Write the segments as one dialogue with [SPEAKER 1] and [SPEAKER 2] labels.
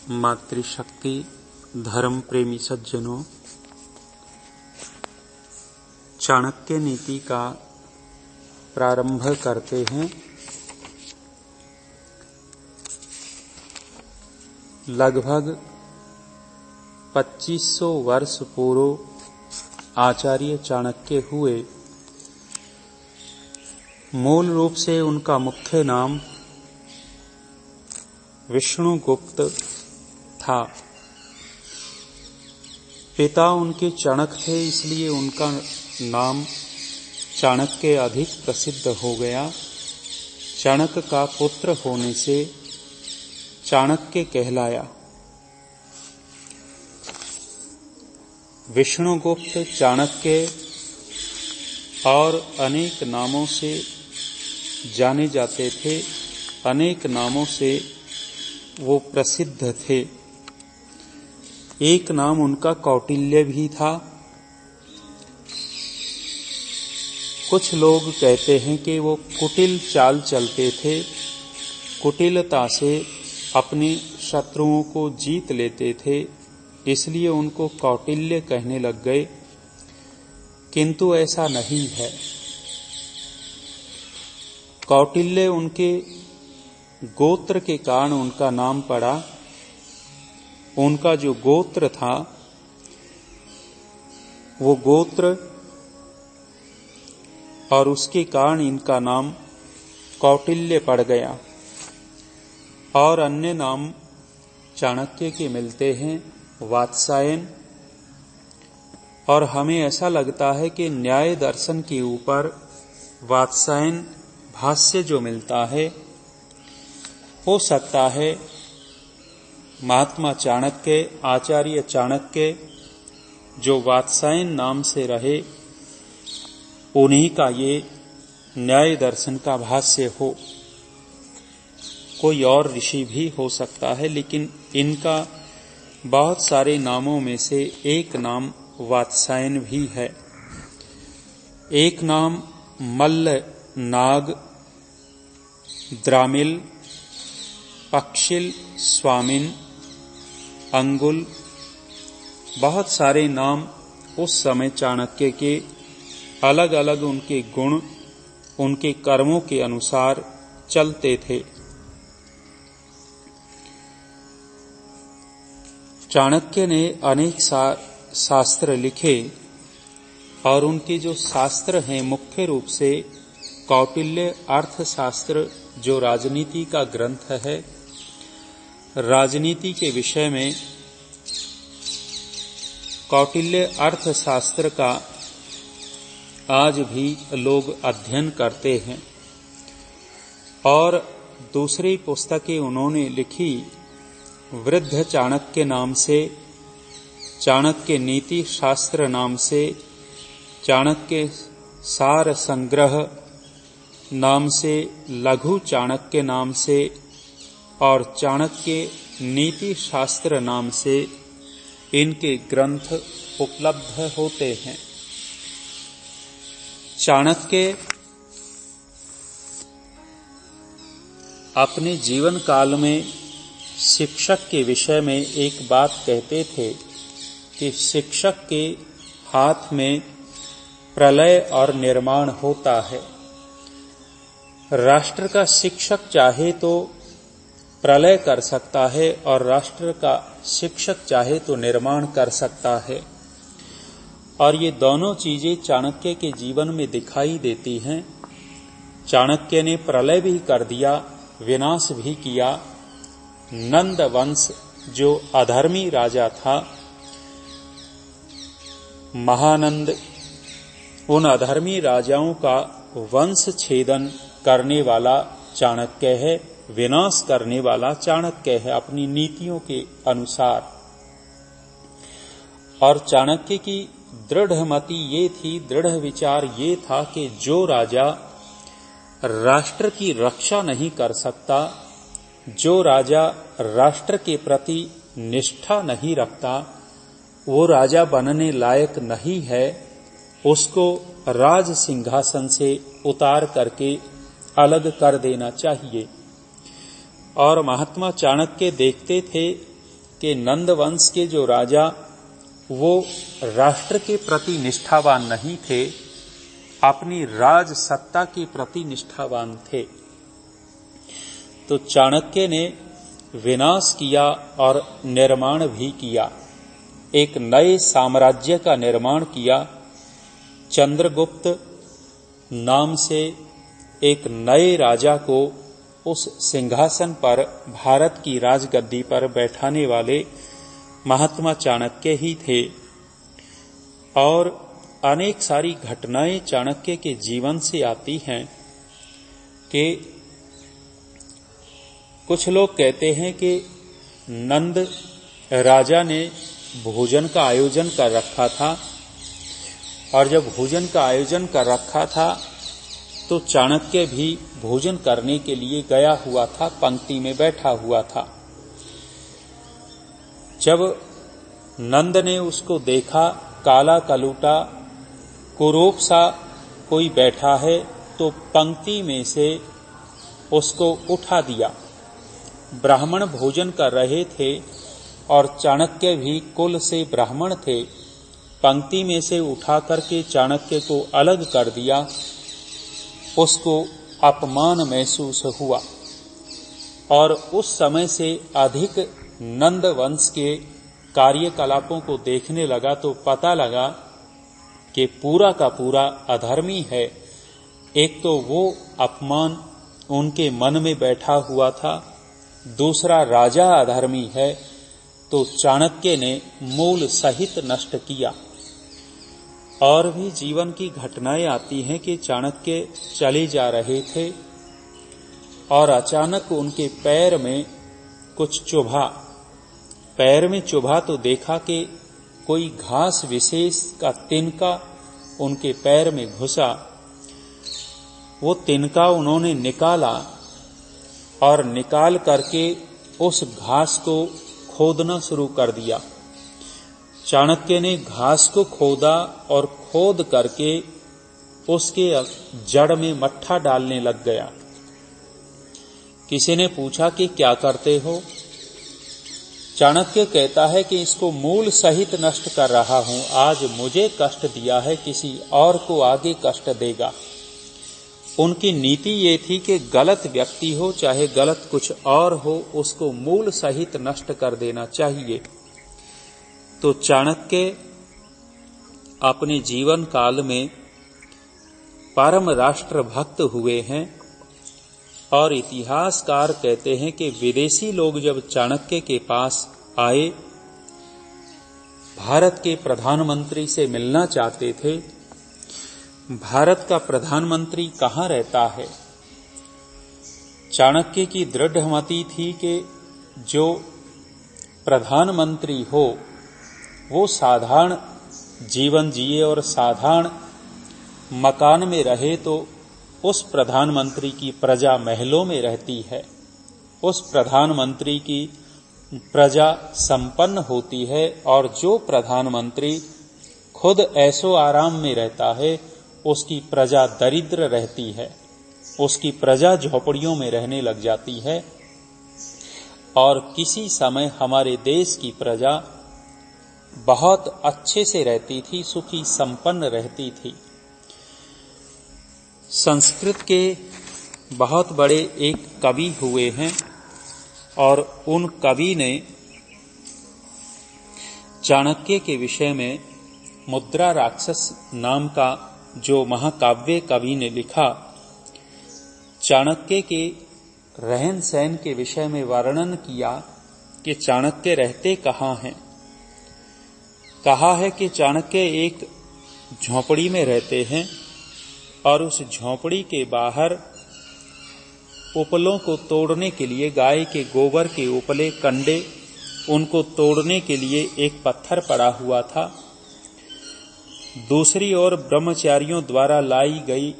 [SPEAKER 1] मातृशक्ति धर्म प्रेमी सज्जनों, चाणक्य नीति का प्रारंभ करते हैं। लगभग 2500 वर्ष पूर्व आचार्य चाणक्य हुए। मूल रूप से उनका मुख्य नाम विष्णुगुप्त था। पिता उनके चणक थे, इसलिए उनका नाम चाणक्य अधिक प्रसिद्ध हो गया। चणक का पुत्र होने से चाणक्य कहलाया। विष्णुगुप्त, चाणक्य और अनेक नामों से जाने जाते थे। अनेक नामों से वो प्रसिद्ध थे। एक नाम उनका कौटिल्य भी था। कुछ लोग कहते हैं कि वो कुटिल चाल चलते थे। कुटिलता से अपने शत्रुओं को जीत लेते थे, इसलिए उनको कौटिल्य कहने लग गए। किंतु ऐसा नहीं है। कौटिल्य उनके गोत्र के कारण उनका नाम पड़ा। उनका जो गोत्र था, वो गोत्र और उसके कारण इनका नाम कौटिल्य पड़ गया। और अन्य नाम चाणक्य के मिलते हैं, वात्सायन। और हमें ऐसा लगता है कि न्याय दर्शन के ऊपर वात्सायन भाष्य जो मिलता है, हो सकता है महात्मा चाणक्य, आचार्य चाणक्य जो वात्सायन नाम से रहे, उन्हीं का ये न्याय दर्शन का भाष्य हो। कोई और ऋषि भी हो सकता है, लेकिन इनका बहुत सारे नामों में से एक नाम वात्सायन भी है। एक नाम मल्ल, नाग, द्रामिल, पक्षिल, स्वामिन, अंगुल, बहुत सारे नाम उस समय चाणक्य के अलग अलग उनके गुण, उनके कर्मों के अनुसार चलते थे। चाणक्य ने अनेक शास्त्र लिखे और उनके जो शास्त्र हैं, मुख्य रूप से कौटिल्य अर्थशास्त्र जो राजनीति का ग्रंथ है, राजनीति के विषय में कौटिल्य अर्थशास्त्र का आज भी लोग अध्ययन करते हैं। और दूसरी पुस्तकें उन्होंने लिखी वृद्ध चाणक्य नाम से, चाणक्य नीति शास्त्र नाम से, चाणक्य सार संग्रह नाम से, लघु चाणक्य नाम से और चाणक्य नीति शास्त्र नाम से इनके ग्रंथ उपलब्ध होते हैं। चाणक्य अपने जीवन काल में शिक्षक के विषय में एक बात कहते थे कि शिक्षक के हाथ में प्रलय और निर्माण होता है। राष्ट्र का शिक्षक चाहे तो प्रलय कर सकता है और राष्ट्र का शिक्षक चाहे तो निर्माण कर सकता है। और ये दोनों चीजें चाणक्य के जीवन में दिखाई देती हैं। चाणक्य ने प्रलय भी कर दिया, विनाश भी किया। नंद वंश जो अधर्मी राजा था, महानंद, उन अधर्मी राजाओं का वंश छेदन करने वाला चाणक्य है, विनाश करने वाला चाणक्य है अपनी नीतियों के अनुसार। और चाणक्य की दृढ़ मति ये थी, दृढ़ विचार ये था कि जो राजा राष्ट्र की रक्षा नहीं कर सकता, जो राजा राष्ट्र के प्रति निष्ठा नहीं रखता, वो राजा बनने लायक नहीं है। उसको राज सिंहासन से उतार करके अलग कर देना चाहिए। और महात्मा चाणक्य देखते थे कि नंद वंश के जो राजा वो राष्ट्र के प्रति निष्ठावान नहीं थे, अपनी राज सत्ता के प्रति निष्ठावान थे। तो चाणक्य ने विनाश किया और निर्माण भी किया, एक नए साम्राज्य का निर्माण किया। चंद्रगुप्त नाम से एक नए राजा को उस सिंहासन पर, भारत की राजगद्दी पर बैठाने वाले महात्मा चाणक्य ही थे। और अनेक सारी घटनाएं चाणक्य के जीवन से आती हैं कि कुछ लोग कहते हैं कि नंद राजा ने भोजन का आयोजन कर रखा था, और जब भोजन का आयोजन कर रखा था तो चाणक्य भी भोजन करने के लिए गया हुआ था, पंक्ति में बैठा हुआ था। जब नंद ने उसको देखा, काला कलूटा कुरूप सा कोई बैठा है, तो पंक्ति में से उसको उठा दिया। ब्राह्मण भोजन कर रहे थे और चाणक्य भी कुल से ब्राह्मण थे। पंक्ति में से उठा करके चाणक्य को अलग कर दिया। उसको अपमान महसूस हुआ और उस समय से अधिक नंद वंश के कार्यकलापों को देखने लगा तो पता लगा कि पूरा का पूरा अधर्मी है। एक तो वो अपमान उनके मन में बैठा हुआ था, दूसरा राजा अधर्मी है, तो चाणक्य ने मूल सहित नष्ट किया। और भी जीवन की घटनाएं आती हैं कि चाणक्य चले जा रहे थे और अचानक उनके पैर में कुछ चुभा। पैर में चुभा तो देखा कि कोई घास विशेष का तिनका उनके पैर में घुसा। वो तिनका उन्होंने निकाला और निकाल करके उस घास को खोदना शुरू कर दिया। चाणक्य ने घास को खोदा और खोद करके उसके जड़ में मट्ठा डालने लग गया। किसी ने पूछा कि क्या करते हो? चाणक्य कहता है कि इसको मूल सहित नष्ट कर रहा हूं। आज मुझे कष्ट दिया है, किसी और को आगे कष्ट देगा। उनकी नीति ये थी कि गलत व्यक्ति हो चाहे गलत कुछ और हो, उसको मूल सहित नष्ट कर देना चाहिए। तो चाणक्य अपने जीवन काल में परम राष्ट्र भक्त हुए हैं और इतिहासकार कहते हैं कि विदेशी लोग जब चाणक्य के पास आए, भारत के प्रधानमंत्री से मिलना चाहते थे। भारत का प्रधानमंत्री कहाँ रहता है? चाणक्य की दृढ़ मति थी कि जो प्रधानमंत्री हो वो साधारण जीवन जिए और साधारण मकान में रहे, तो उस प्रधानमंत्री की प्रजा महलों में रहती है, उस प्रधानमंत्री की प्रजा संपन्न होती है। और जो प्रधानमंत्री खुद ऐसो आराम में रहता है, उसकी प्रजा दरिद्र रहती है, उसकी प्रजा झोपड़ियों में रहने लग जाती है। और किसी समय हमारे देश की प्रजा बहुत अच्छे से रहती थी, सुखी संपन्न रहती थी। संस्कृत के बहुत बड़े एक कवि हुए हैं और उन कवि ने चाणक्य के विषय में मुद्रा राक्षस नाम का जो महाकाव्य कवि ने लिखा, चाणक्य के रहन सहन के विषय में वर्णन किया कि चाणक्य रहते कहाँ हैं। कहा है कि चाणक्य एक झोपड़ी में रहते हैं और उस झोपड़ी के बाहर उपलों को तोड़ने के लिए, गाय के गोबर के उपले कंडे, उनको तोड़ने के लिए एक पत्थर पड़ा हुआ था। दूसरी ओर ब्रह्मचारियों द्वारा लाई गई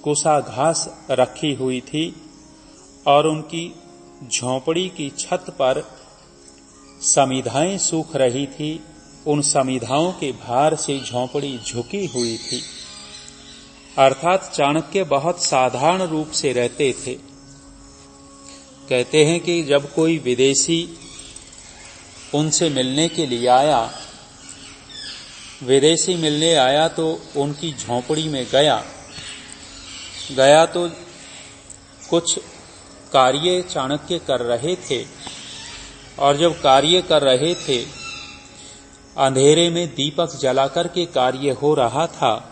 [SPEAKER 1] कुसा घास रखी हुई थी और उनकी झोपड़ी की छत पर समिधाएं सूख रही थी। उन समिधाओं के भार से झोपड़ी झुकी हुई थी। अर्थात चाणक्य बहुत साधारण रूप से रहते थे। कहते हैं कि जब कोई विदेशी उनसे मिलने के लिए आया। विदेशी मिलने आया तो उनकी झोंपड़ी में गया तो कुछ कार्य चाणक्य कर रहे थे, और जब कार्य कर रहे थे अंधेरे में दीपक जलाकर के कार्य हो रहा था।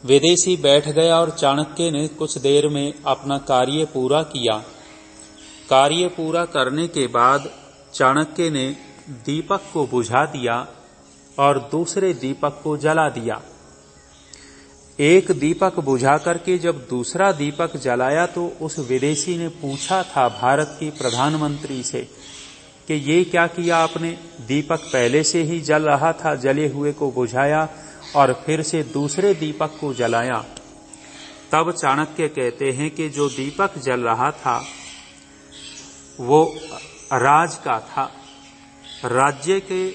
[SPEAKER 1] विदेशी बैठ गया और चाणक्य ने कुछ देर में अपना कार्य पूरा किया। कार्य पूरा करने के बाद चाणक्य ने दीपक को बुझा दिया और दूसरे दीपक को जला दिया। एक दीपक बुझा करके जब दूसरा दीपक जलाया तो उस विदेशी ने पूछा था भारत के प्रधानमंत्री से कि ये क्या किया आपने, दीपक पहले से ही जल रहा था, जले हुए को बुझाया और फिर से दूसरे दीपक को जलाया। तब चाणक्य कहते हैं कि जो दीपक जल रहा था वो राज का था, राज्य के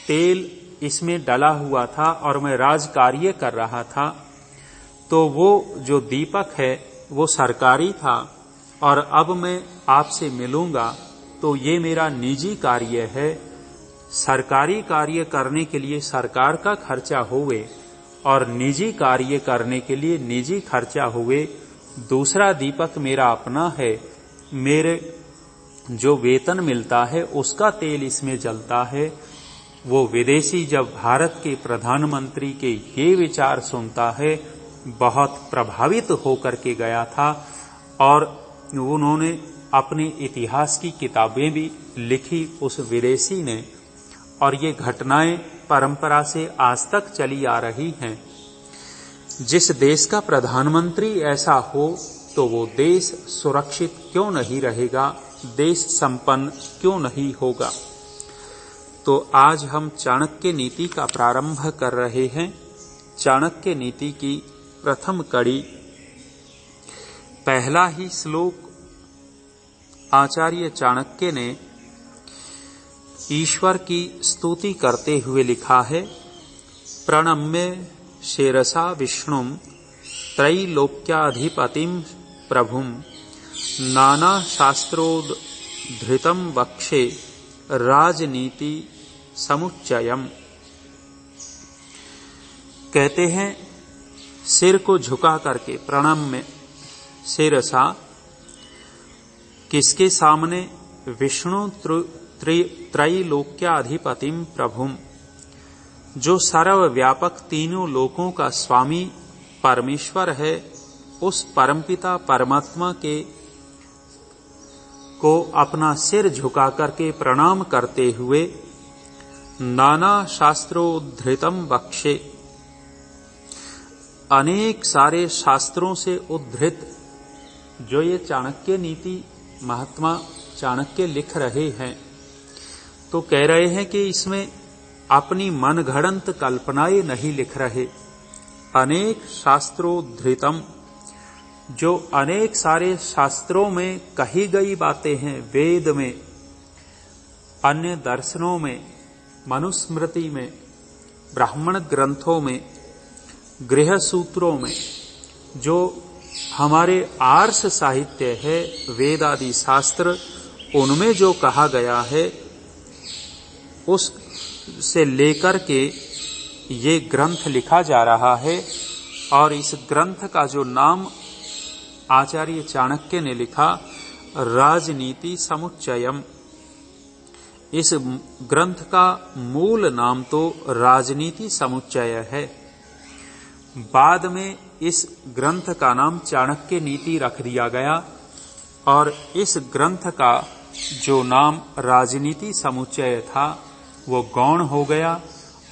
[SPEAKER 1] तेल इसमें डला हुआ था और मैं राज कार्य कर रहा था, तो वो जो दीपक है वो सरकारी था और अब मैं आपसे मिलूंगा तो ये मेरा निजी कार्य है। सरकारी कार्य करने के लिए सरकार का खर्चा हुए और निजी कार्य करने के लिए निजी खर्चा हुए। दूसरा दीपक मेरा अपना है, मेरे जो वेतन मिलता है उसका तेल इसमें जलता है। वो विदेशी जब भारत के प्रधानमंत्री के ये विचार सुनता है बहुत प्रभावित होकर के गया था और उन्होंने अपने इतिहास की किताबें भी लिखी उस विदेशी ने, और ये घटनाएं परंपरा से आज तक चली आ रही हैं। जिस देश का प्रधानमंत्री ऐसा हो तो वो देश सुरक्षित क्यों नहीं रहेगा, देश संपन्न क्यों नहीं होगा। तो आज हम चाणक्य नीति का प्रारंभ कर रहे हैं। चाणक्य नीति की प्रथम कड़ी, पहला ही श्लोक आचार्य चाणक्य ने ईश्वर की स्तुति करते हुए लिखा है। प्रणम्य शिरसा विष्णुम त्रैलोक्याधिपतिम प्रभुम नाना शास्त्रोद्धृतम वक्षे राजनीति समुच्चयम। कहते हैं सिर को झुका करके, प्रणम्य शिरसा, किसके सामने, विष्णु त्रैलोक्याधिपतिम प्रभुम, जो सर्वव्यापक तीनों लोकों का स्वामी परमेश्वर है, उस परमपिता परमात्मा के को अपना सिर झुका करके प्रणाम करते हुए नाना शास्त्रोद्धृतम वक्षे, अनेक सारे शास्त्रों से उद्धृत जो ये चाणक्य नीति महात्मा चाणक्य लिख रहे हैं, तो कह रहे हैं कि इसमें अपनी मनगढ़ंत कल्पनाएं नहीं लिख रहे। अनेक शास्त्रोद्धृतम, जो अनेक सारे शास्त्रों में कही गई बातें हैं, वेद में, अन्य दर्शनों में, मनुस्मृति में, ब्राह्मण ग्रंथों में, गृह सूत्रों में, जो हमारे आर्ष साहित्य है, वेद आदि शास्त्र, उनमें जो कहा गया है उस से लेकर के ये ग्रंथ लिखा जा रहा है। और इस ग्रंथ का जो नाम आचार्य चाणक्य ने लिखा, राजनीति समुच्चयम, इस ग्रंथ का मूल नाम तो राजनीति समुच्चय है। बाद में इस ग्रंथ का नाम चाणक्य नीति रख दिया गया और इस ग्रंथ का जो नाम राजनीति समुच्चय था वो गौण हो गया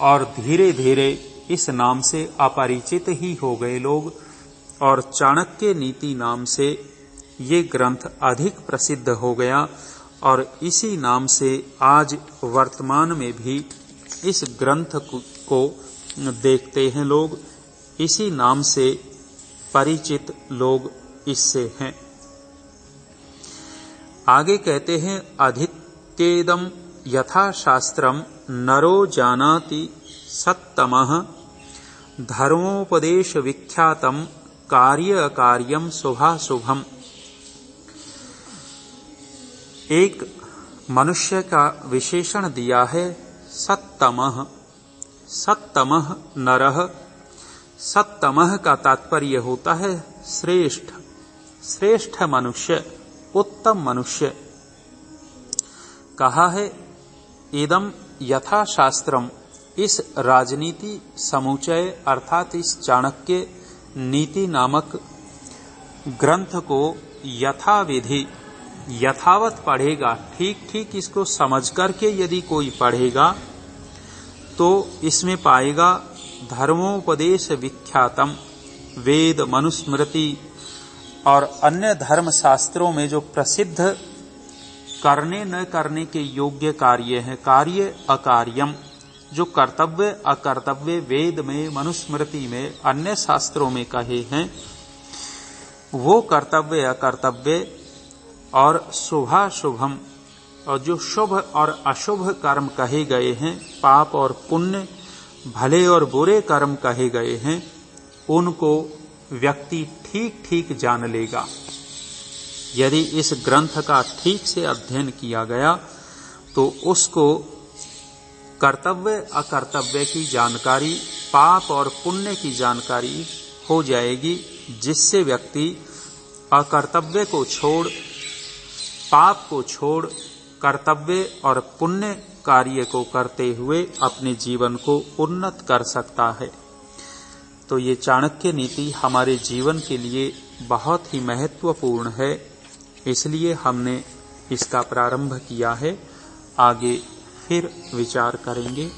[SPEAKER 1] और धीरे धीरे इस नाम से अपरिचित ही हो गए लोग, और चाणक्य नीति नाम से ये ग्रंथ अधिक प्रसिद्ध हो गया। और इसी नाम से आज वर्तमान में भी इस ग्रंथ को देखते हैं लोग, इसी नाम से परिचित लोग इससे हैं। आगे कहते हैं अधित्येदम यथा शास्त्रम नरो जानाति सत्तमः धर्मोपदेश विख्यातम कार्य अकार्यम शुभाशुभम। एक मनुष्य का विशेषण दिया है सत्तमः। सत्तमः नरः। सत्तमः का तात्पर्य होता है श्रेष्ठ, श्रेष्ठ मनुष्य, उत्तम मनुष्य। कहा है इदम यथा शास्त्रम, इस राजनीति समुच्चय अर्थात इस चाणक्य नीति नामक ग्रंथ को यथाविधि यथावत पढ़ेगा, ठीक ठीक इसको समझ करके यदि कोई पढ़ेगा तो इसमें पाएगा धर्मोपदेश विख्यातम, वेद मनुस्मृति और अन्य धर्म शास्त्रों में जो प्रसिद्ध करने न करने के योग्य कार्य हैं, कार्य अकार्यम, जो कर्तव्य अकर्तव्य वेद में मनुस्मृति में अन्य शास्त्रों में कहे हैं, वो कर्तव्य अकर्तव्य और शुभाशुभम, और जो शुभ और अशुभ कर्म कहे गए हैं, पाप और पुण्य, भले और बुरे कर्म कहे गए हैं, उनको व्यक्ति ठीक ठीक जान लेगा। यदि इस ग्रंथ का ठीक से अध्ययन किया गया तो उसको कर्तव्य अकर्तव्य की जानकारी, पाप और पुण्य की जानकारी हो जाएगी, जिससे व्यक्ति अकर्तव्य को छोड़, पाप को छोड़, कर्तव्य और पुण्य कार्य को करते हुए अपने जीवन को उन्नत कर सकता है। तो ये चाणक्य नीति हमारे जीवन के लिए बहुत ही महत्वपूर्ण है, इसलिए हमने इसका प्रारंभ किया है। आगे फिर विचार करेंगे।